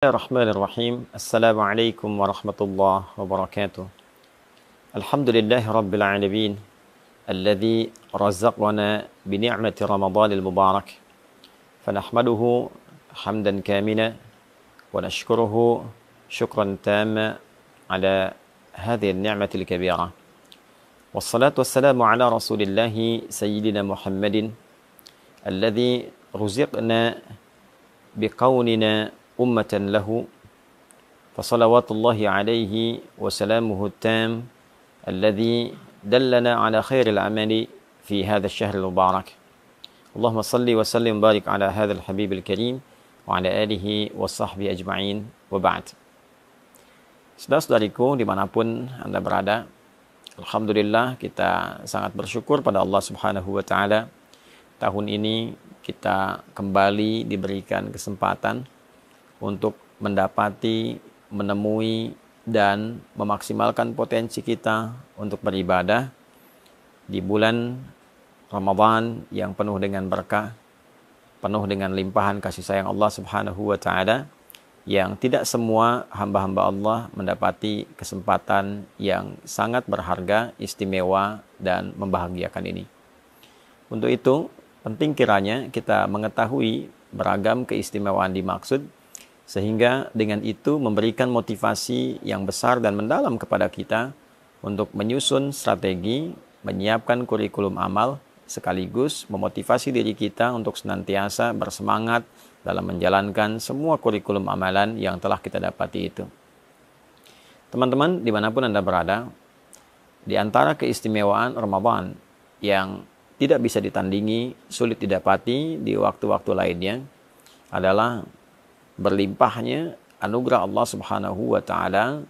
Bismillahirrahmanirrahim. Assalamualaikum warahmatullahi wabarakatuh. Alhamdulillahi rabbil alamin alladhi razaqana bi ni'mati Ramadanil mubarak. Fanahmaduhu hamdan kamila wa nashkuruhu syukran tamma ala hadhihi an-ni'mati al-kabira. Wassalatu wassalamu ala Rasulillahi sayyidina Muhammadin alladhi ruziqna biqaunina ummatan lahu fasalawatullahi alaihi wasalamuhu tam alladhi dallana ala khairil amali fi hadha ash-shahr al-mubarak. Allahumma salli wa sallim barik ala hadha al-habib al-karim wa ala alihi wa sahbihi ajma'in wa ba'd. Saudara-saudariku dimanapun Anda berada, alhamdulillah kita sangat bersyukur pada Allah Subhanahu wa taala. Tahun ini kita kembali diberikan kesempatan untuk mendapati, menemui, dan memaksimalkan potensi kita untuk beribadah di bulan Ramadan yang penuh dengan berkah, penuh dengan limpahan kasih sayang Allah Subhanahu wa taala, yang tidak semua hamba-hamba Allah mendapati kesempatan yang sangat berharga, istimewa, dan membahagiakan ini. Untuk itu, penting kiranya kita mengetahui beragam keistimewaan dimaksud, sehingga dengan itu memberikan motivasi yang besar dan mendalam kepada kita untuk menyusun strategi, menyiapkan kurikulum amal, sekaligus memotivasi diri kita untuk senantiasa bersemangat dalam menjalankan semua kurikulum amalan yang telah kita dapati itu. Teman-teman, dimanapun Anda berada, di antara keistimewaan Ramadan yang tidak bisa ditandingi, sulit didapati di waktu-waktu lainnya adalah berlimpahnya anugerah Allah Subhanahu wa taala,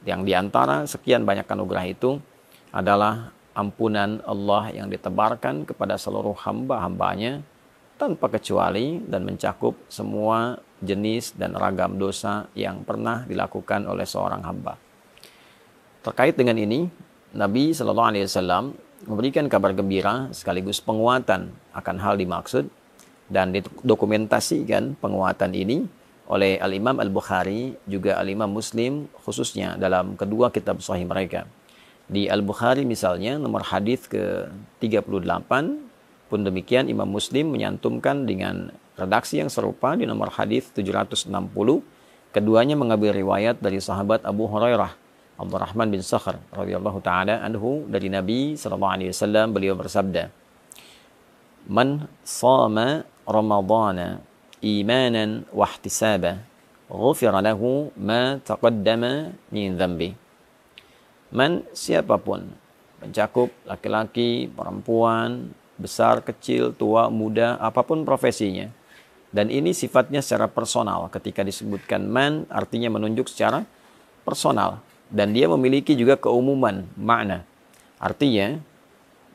yang diantara sekian banyak anugerah itu adalah ampunan Allah yang ditebarkan kepada seluruh hamba-hambanya tanpa kecuali dan mencakup semua jenis dan ragam dosa yang pernah dilakukan oleh seorang hamba. Terkait dengan ini, Nabi Shallallahu Alaihi Wasallam memberikan kabar gembira sekaligus penguatan akan hal dimaksud, dan didokumentasikan penguatan ini oleh Al-Imam Al-Bukhari juga Al-Imam Muslim, khususnya dalam kedua kitab sahih mereka. Di Al-Bukhari misalnya nomor hadis ke-38, pun demikian Imam Muslim menyantumkan dengan redaksi yang serupa di nomor hadis 760. Keduanya mengambil riwayat dari sahabat Abu Hurairah Abdurrahman bin Sakhr radhiyallahu taala anhu dari Nabi sallallahu alaihi wasallam, beliau bersabda, "Man shama Ramadana imanan wa ihtisaba, ghufira lahu ma taqaddama min dhanbi." Man, siapapun, mencakup laki-laki, perempuan, besar, kecil, tua, muda, apapun profesinya. Dan ini sifatnya secara personal. Ketika disebutkan man, artinya menunjuk secara personal. Dan dia memiliki juga keumuman makna. Artinya,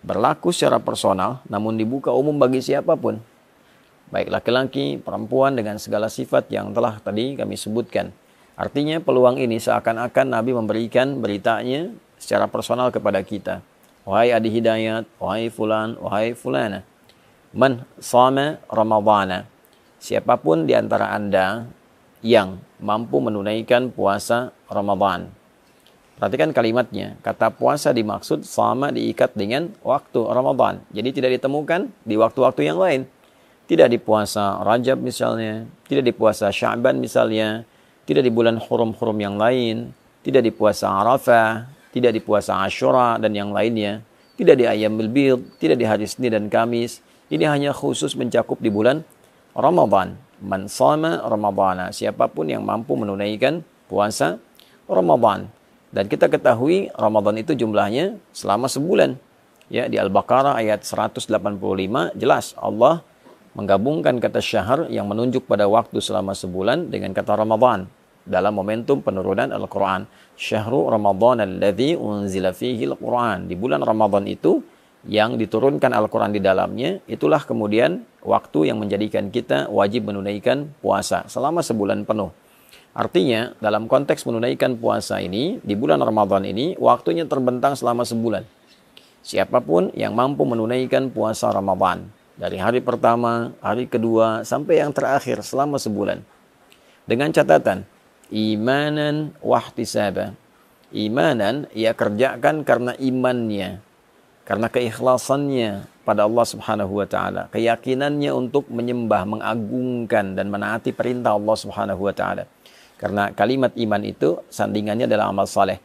berlaku secara personal, namun dibuka umum bagi siapapun. Baik laki-laki, perempuan, dengan segala sifat yang telah tadi kami sebutkan. Artinya peluang ini seakan-akan Nabi memberikan beritanya secara personal kepada kita. Wahai Adi Hidayat, wahai fulan, wahai fulana. Man shama Ramadana. Siapapun di antara Anda yang mampu menunaikan puasa Ramadan. Perhatikan kalimatnya. Kata puasa dimaksud, sama diikat dengan waktu Ramadan. Jadi tidak ditemukan di waktu-waktu yang lain. Tidak di puasa Rajab misalnya, tidak di puasa Sya'ban misalnya, tidak di bulan hurum-hurum yang lain, tidak di puasa Arafah, tidak di puasa Asyura dan yang lainnya, tidak di Ayyamul Bid, tidak di hari Senin dan Kamis. Ini hanya khusus mencakup di bulan Ramadan. Man shama Ramadana, siapapun yang mampu menunaikan puasa Ramadan. Dan kita ketahui Ramadan itu jumlahnya selama sebulan. Ya, di Al-Baqarah ayat 185 jelas Allah menggabungkan kata syahr yang menunjuk pada waktu selama sebulan dengan kata Ramadan dalam momentum penurunan Al-Quran. Syahrul Ramadan alladzi unzila fihi Al-Quran. Di bulan Ramadan itu yang diturunkan Al-Quran di dalamnya, itulah kemudian waktu yang menjadikan kita wajib menunaikan puasa selama sebulan penuh. Artinya, dalam konteks menunaikan puasa ini, di bulan Ramadan ini, waktunya terbentang selama sebulan. Siapapun yang mampu menunaikan puasa Ramadan, dari hari pertama, hari kedua, sampai yang terakhir selama sebulan. Dengan catatan imanan wahtisaba. Imanan ia kerjakan karena imannya, karena keikhlasannya pada Allah Subhanahu wa taala, keyakinannya untuk menyembah, mengagungkan dan menaati perintah Allah Subhanahu wa taala. Karena kalimat iman itu sandingannya adalah amal saleh.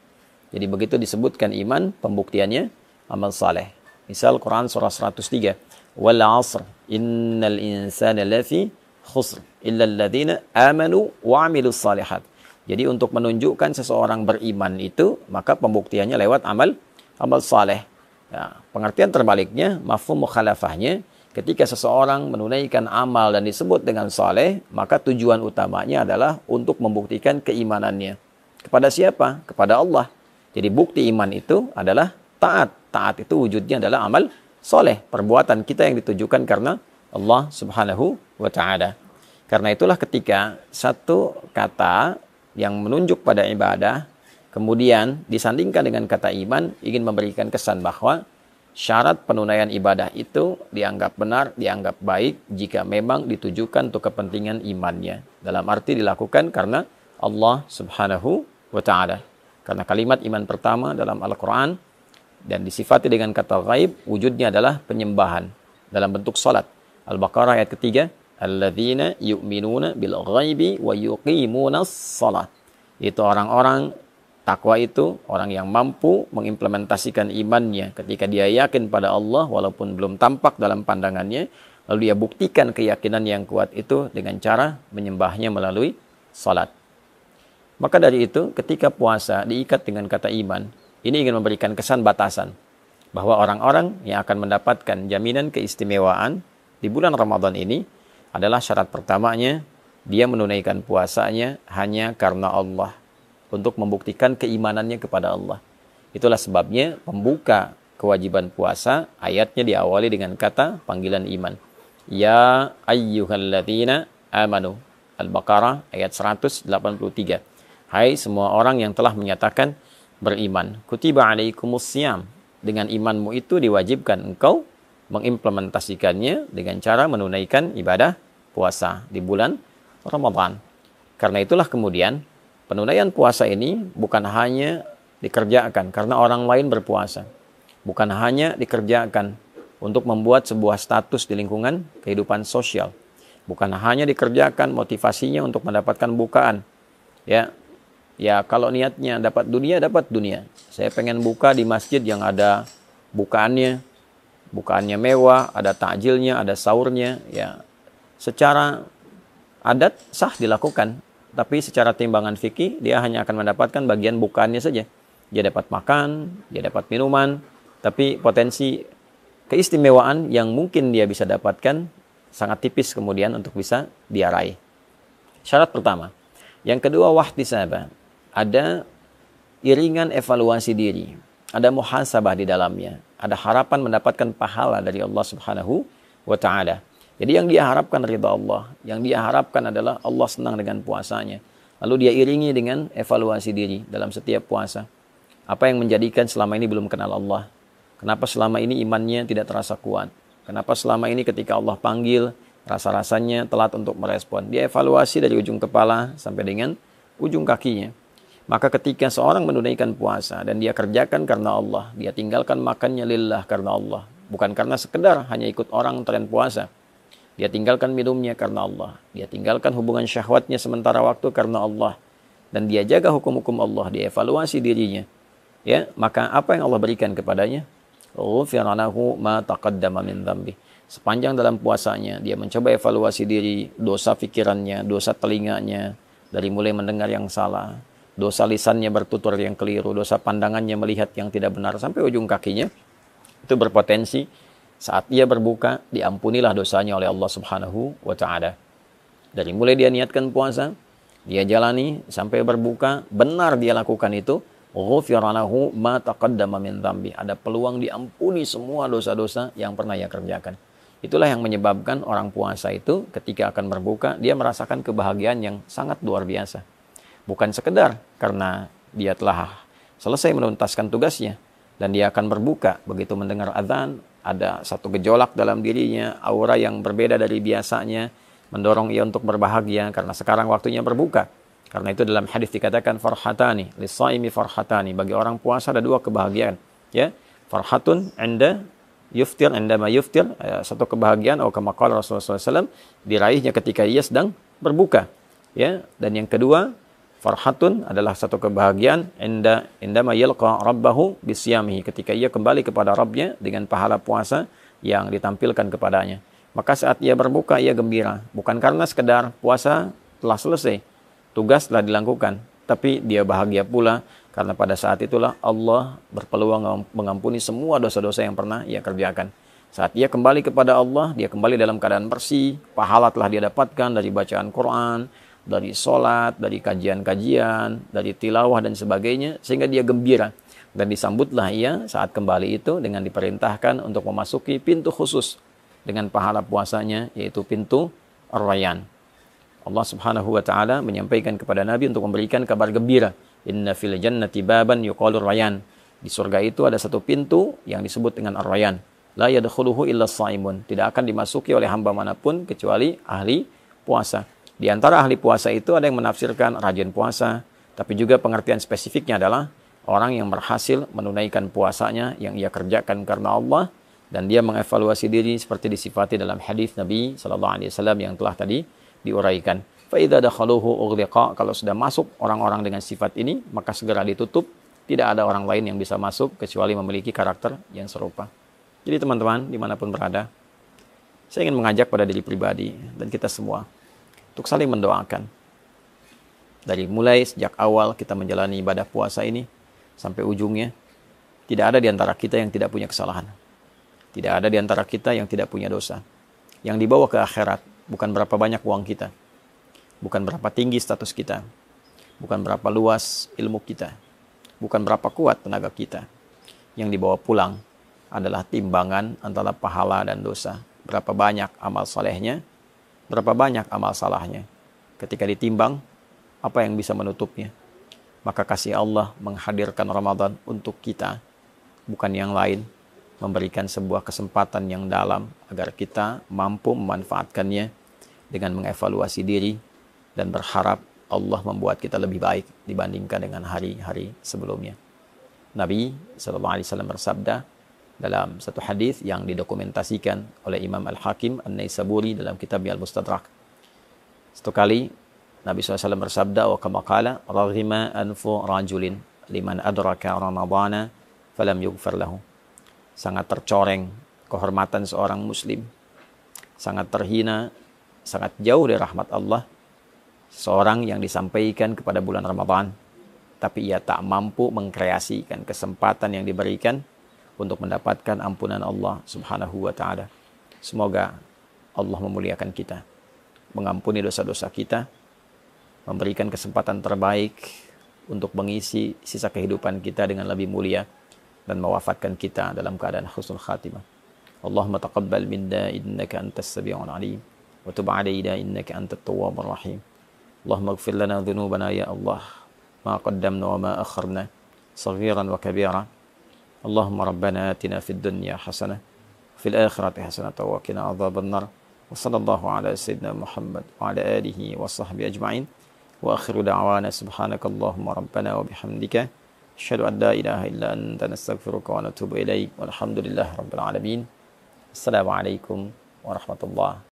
Jadi begitu disebutkan iman, pembuktiannya amal saleh. Misal Quran surah 103, "Wal 'asr, innal insana lafi khusr, illa alladziina amanu wa 'amilus shalihat." Jadi untuk menunjukkan seseorang beriman itu, maka pembuktiannya lewat amal saleh. Ya, pengertian terbaliknya, mafhum mukhalafahnya, ketika seseorang menunaikan amal dan disebut dengan saleh, maka tujuan utamanya adalah untuk membuktikan keimanannya. Kepada siapa? Kepada Allah. Jadi bukti iman itu adalah taat. Taat itu wujudnya adalah amal saleh, perbuatan kita yang ditujukan karena Allah Subhanahu wa taala. Karena itulah ketika satu kata yang menunjuk pada ibadah kemudian disandingkan dengan kata iman, ingin memberikan kesan bahwa syarat penunaian ibadah itu dianggap benar, dianggap baik jika memang ditujukan untuk kepentingan imannya. Dalam arti dilakukan karena Allah Subhanahu wa ta'ala. Karena kalimat iman pertama dalam Al-Quran dan disifati dengan kata ghaib, wujudnya adalah penyembahan dalam bentuk salat. Al-Baqarah ayat ketiga, alladzina yu'minuna bil ghaibi wa yuqimunas shalah. Itu orang-orang takwa itu orang yang mampu mengimplementasikan imannya ketika dia yakin pada Allah walaupun belum tampak dalam pandangannya, lalu dia buktikan keyakinan yang kuat itu dengan cara menyembahnya melalui salat. Maka dari itu ketika puasa diikat dengan kata iman, ini ingin memberikan kesan batasan bahwa orang-orang yang akan mendapatkan jaminan keistimewaan di bulan Ramadan ini adalah syarat pertamanya, dia menunaikan puasanya hanya karena Allah, untuk membuktikan keimanannya kepada Allah. Itulah sebabnya pembuka kewajiban puasa, ayatnya diawali dengan kata panggilan iman. Ya ayyuhalladzina amanu. Al-Baqarah ayat 183. Hai semua orang yang telah menyatakan beriman. Kutiba alaikumussyam. Dengan imanmu itu diwajibkan engkau mengimplementasikannya dengan cara menunaikan ibadah puasa di bulan Ramadan. Karena itulah kemudian penunaian puasa ini bukan hanya dikerjakan karena orang lain berpuasa. Bukan hanya dikerjakan untuk membuat sebuah status di lingkungan kehidupan sosial. Bukan hanya dikerjakan motivasinya untuk mendapatkan bukaan. Ya kalau niatnya dapat dunia. Saya pengen buka di masjid yang ada bukaannya mewah, ada takjilnya, ada sahurnya, ya secara adat sah dilakukan, tapi secara timbangan fikih dia hanya akan mendapatkan bagian bukaannya saja. Dia dapat makan, dia dapat minuman, tapi potensi keistimewaan yang mungkin dia bisa dapatkan sangat tipis kemudian untuk bisa dia raih. Syarat pertama. Yang kedua, wahtisaba. Ada iringan evaluasi diri, ada muhasabah di dalamnya, ada harapan mendapatkan pahala dari Allah Subhanahu wa ta'ala. Jadi yang dia harapkan ridha Allah, yang dia harapkan adalah Allah senang dengan puasanya. Lalu dia iringi dengan evaluasi diri dalam setiap puasa. Apa yang menjadikan selama ini belum kenal Allah? Kenapa selama ini imannya tidak terasa kuat? Kenapa selama ini ketika Allah panggil, rasa-rasanya telat untuk merespon? Dia evaluasi dari ujung kepala sampai dengan ujung kakinya. Maka ketika seorang menunaikan puasa dan dia kerjakan karena Allah, dia tinggalkan makannya lillah karena Allah, bukan karena sekedar hanya ikut orang tren puasa. Dia tinggalkan minumnya karena Allah, dia tinggalkan hubungan syahwatnya sementara waktu karena Allah, dan dia jaga hukum-hukum Allah, dia evaluasi dirinya. Ya, maka apa yang Allah berikan kepadanya? Ghufira lahu ma taqaddama min dzambi. Sepanjang dalam puasanya dia mencoba evaluasi diri, dosa pikirannya, dosa telinganya dari mulai mendengar yang salah, dosa lisannya bertutur yang keliru, dosa pandangannya melihat yang tidak benar, sampai ujung kakinya. Itu berpotensi saat dia berbuka, diampunilah dosanya oleh Allah Subhanahu wa ta'ala. Dari mulai dia niatkan puasa, dia jalani sampai berbuka, benar dia lakukan itu, ghufira lahu ma taqaddama min dzambi. Ada peluang diampuni semua dosa-dosa yang pernah ia kerjakan. Itulah yang menyebabkan orang puasa itu ketika akan berbuka, dia merasakan kebahagiaan yang sangat luar biasa. Bukan sekedar karena dia telah selesai menuntaskan tugasnya dan dia akan berbuka, begitu mendengar azan ada satu gejolak dalam dirinya, aura yang berbeda dari biasanya, mendorong ia untuk berbahagia karena sekarang waktunya berbuka. Karena itu dalam hadis dikatakan farhatani lis-shaimi farhatani, bagi orang puasa ada dua kebahagiaan, ya. Farhatun 'inda yuftir, indama yuftir, satu kebahagiaan atau kama qala Rasulullah SAW, diraihnya ketika ia sedang berbuka, ya. Dan yang kedua, farhatun adalah satu kebahagiaan indama yalqa rabbahu bisyamihi, ketika ia kembali kepada Rabbnya dengan pahala puasa yang ditampilkan kepadanya. Maka saat ia berbuka ia gembira, bukan karena sekedar puasa telah selesai, tugas telah dilakukan, tapi dia bahagia pula karena pada saat itulah Allah berpeluang mengampuni semua dosa-dosa yang pernah ia kerjakan. Saat ia kembali kepada Allah, dia kembali dalam keadaan bersih, pahala telah dia dapatkan dari bacaan Quran, dari sholat, dari kajian-kajian, dari tilawah dan sebagainya, sehingga dia gembira. Dan disambutlah ia saat kembali itu dengan diperintahkan untuk memasuki pintu khusus dengan pahala puasanya, yaitu pintu Ar-Rayyan. Allah Subhanahu wa taala menyampaikan kepada Nabi untuk memberikan kabar gembira. Inna fil jannati baban yuqalu Ar-Rayyan. Di surga itu ada satu pintu yang disebut dengan Ar-Rayyan. La yadkhuluhu illa shaimun. Tidak akan dimasuki oleh hamba manapun kecuali ahli puasa. Di antara ahli puasa itu ada yang menafsirkan rajin puasa, tapi juga pengertian spesifiknya adalah orang yang berhasil menunaikan puasanya yang ia kerjakan karena Allah, dan dia mengevaluasi diri seperti disifati dalam hadis Nabi sallallahu alaihi wasallam yang telah tadi diuraikan. Fa idza dakhaluhu ughliqa, kalau sudah masuk orang-orang dengan sifat ini, maka segera ditutup. Tidak ada orang lain yang bisa masuk kecuali memiliki karakter yang serupa. Jadi teman-teman, dimanapun berada, saya ingin mengajak pada diri pribadi dan kita semua untuk saling mendoakan. Dari mulai sejak awal kita menjalani ibadah puasa ini sampai ujungnya, tidak ada di antara kita yang tidak punya kesalahan. Tidak ada di antara kita yang tidak punya dosa. Yang dibawa ke akhirat bukan berapa banyak uang kita, bukan berapa tinggi status kita, bukan berapa luas ilmu kita, bukan berapa kuat tenaga kita. Yang dibawa pulang adalah timbangan antara pahala dan dosa. Berapa banyak amal salehnya, berapa banyak amal salahnya. Ketika ditimbang, apa yang bisa menutupnya? Maka kasih Allah menghadirkan Ramadan untuk kita, bukan yang lain, memberikan sebuah kesempatan yang dalam agar kita mampu memanfaatkannya dengan mengevaluasi diri dan berharap Allah membuat kita lebih baik dibandingkan dengan hari-hari sebelumnya. Nabi SAW bersabda dalam satu hadis yang didokumentasikan oleh Imam Al-Hakim An-Naisaburi dalam kitab Al-Mustadrak. Satu kali Nabi SAW bersabda, wa kama qala raghima anfu rajulin liman adraka ramadhana falam yughfar lahu. Sangat tercoreng kehormatan seorang muslim, sangat terhina, sangat jauh dari rahmat Allah seorang yang disampaikan kepada bulan Ramadan, tapi ia tak mampu mengkreasikan kesempatan yang diberikan untuk mendapatkan ampunan Allah Subhanahu wa taala. Semoga Allah memuliakan kita, mengampuni dosa-dosa kita, memberikan kesempatan terbaik untuk mengisi sisa kehidupan kita dengan lebih mulia, dan mewafatkan kita dalam keadaan husnul khatimah. Allahumma taqabbal minna innaka antas sami'ul alim wa tub 'alaina innaka antat tawwabur rahim. Allahumma ighfir lana dhunubana ya Allah, ma qaddamna wa ma akharna, saghiran wa kabira. Allahumma rabbana atina fid dunya hasanah, fil akhirati hasanah wa qina adzaban nar. Wa sallallahu ala sayyidina Muhammad wa ala alihi wa sahbihi ajma'in. Wa akhiru da'wana subhanakallahumma rabbana wa bihamdika asyhadu an la ilaha illa anta nastaghfiruka wa natubu ilaik. Walhamdulillahi rabbil alamin. Assalamualaikum warahmatullahi